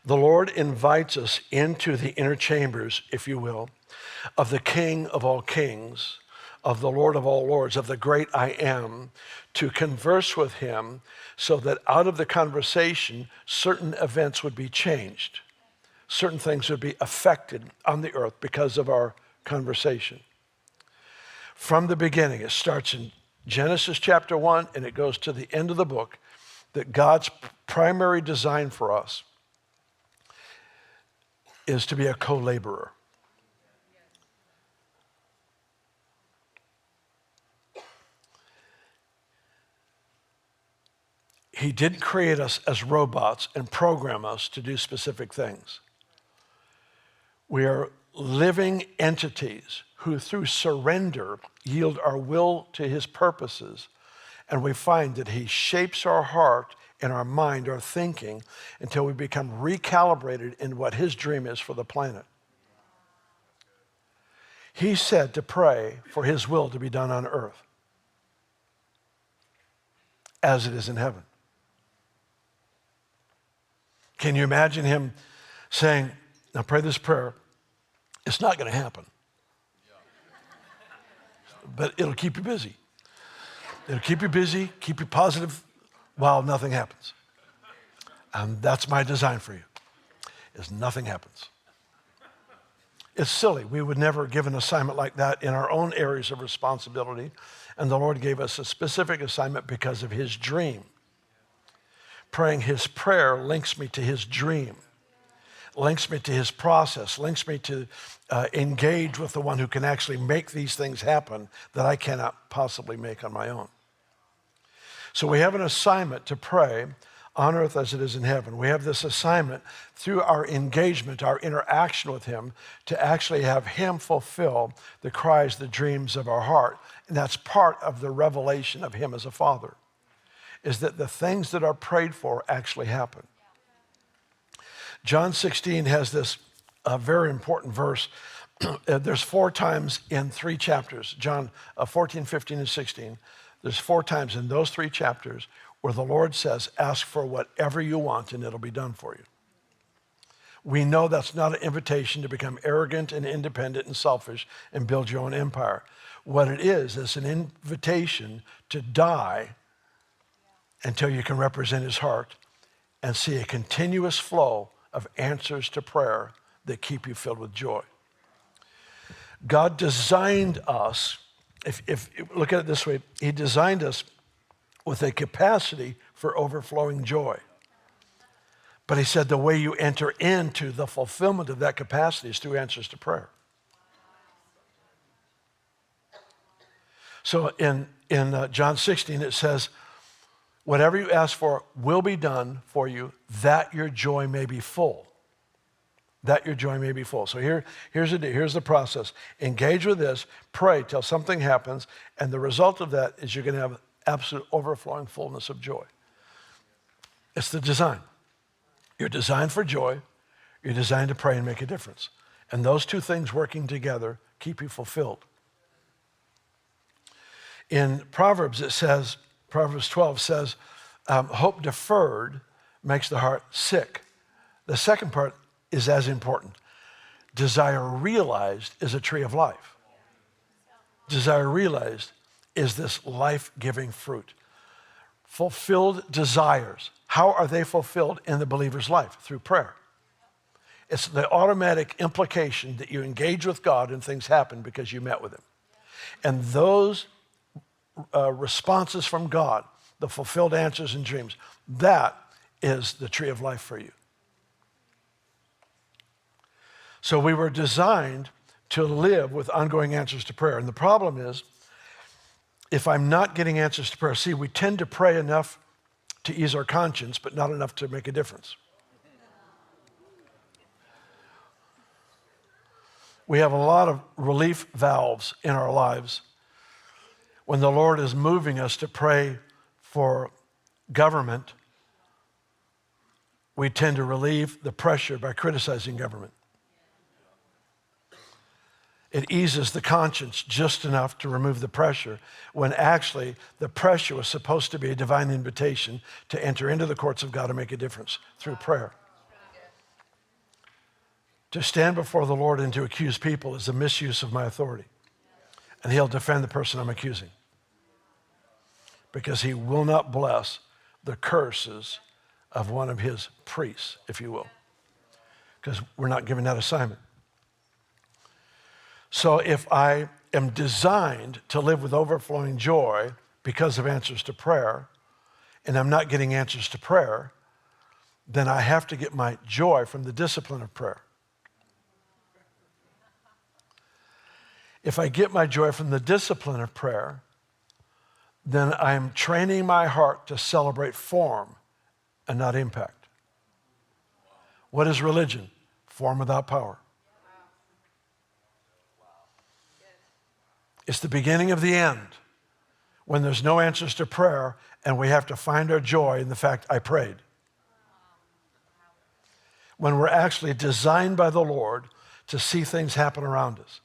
The Lord invites us into the inner chambers, if you will, of the King of all kings, of the Lord of all lords, of the great I am, to converse with him so that out of the conversation, certain events would be changed. Certain things would be affected on the earth because of our conversation. From the beginning, it starts in Genesis chapter 1 and it goes to the end of the book, that God's primary design for us is to be a co-laborer. He didn't create us as robots and program us to do specific things. We are living entities who through surrender yield our will to his purposes, and we find that he shapes our heart and our mind, our thinking, until we become recalibrated in what his dream is for the planet. He said to pray for his will to be done on earth as it is in heaven. Can you imagine him saying, now pray this prayer? It's not going to happen. But it'll keep you busy. It'll keep you busy, keep you positive while nothing happens. And that's my design for you, is nothing happens. It's silly. We would never give an assignment like that in our own areas of responsibility. And the Lord gave us a specific assignment because of his dream. Praying his prayer links me to his dream, links me to his process, links me to engage with the one who can actually make these things happen that I cannot possibly make on my own. So we have an assignment to pray on earth as it is in heaven. We have this assignment through our engagement, our interaction with him, to actually have him fulfill the cries, the dreams of our heart. And that's part of the revelation of him as a father, is that the things that are prayed for actually happen. John 16 has this very important verse. There's 4 times in 3 chapters, John 14, 15, and 16. There's 4 times in those 3 chapters where the Lord says, ask for whatever you want and it'll be done for you. We know that's not an invitation to become arrogant and independent and selfish and build your own empire. What it is an invitation to die until you can represent his heart and see a continuous flow of answers to prayer that keep you filled with joy. God designed us, if look at it this way, he designed us with a capacity for overflowing joy. But he said the way you enter into the fulfillment of that capacity is through answers to prayer. So in John 16, it says, whatever you ask for will be done for you, that your joy may be full. That your joy may be full. So here's the process. Engage with this, pray till something happens, and the result of that is you're going to have absolute overflowing fullness of joy. It's the design. You're designed for joy. You're designed to pray and make a difference. And those 2 things working together keep you fulfilled. In Proverbs, it says, Proverbs 12 says, hope deferred makes the heart sick. The second part is as important. Desire realized is a tree of life. Desire realized is this life-giving fruit. Fulfilled desires. How are they fulfilled in the believer's life? Through prayer. It's the automatic implication that you engage with God and things happen because you met with him. And those responses from God, the fulfilled answers and dreams, that is the tree of life for you. So we were designed to live with ongoing answers to prayer. And the problem is, if I'm not getting answers to prayer, see, we tend to pray enough to ease our conscience, but not enough to make a difference. We have a lot of relief valves in our lives when the Lord is moving us to pray for government. We tend to relieve the pressure by criticizing government. It eases the conscience just enough to remove the pressure, when actually the pressure was supposed to be a divine invitation to enter into the courts of God and make a difference through prayer. To stand before the Lord and to accuse people is a misuse of my authority. And he'll defend the person I'm accusing. Because he will not bless the curses of one of his priests, if you will. Because we're not given that assignment. So if I am designed to live with overflowing joy because of answers to prayer, and I'm not getting answers to prayer, then I have to get my joy from the discipline of prayer. If I get my joy from the discipline of prayer, then I'm training my heart to celebrate form and not impact. What is religion? Form without power. It's the beginning of the end when there's no answers to prayer and we have to find our joy in the fact I prayed. When we're actually designed by the Lord to see things happen around us.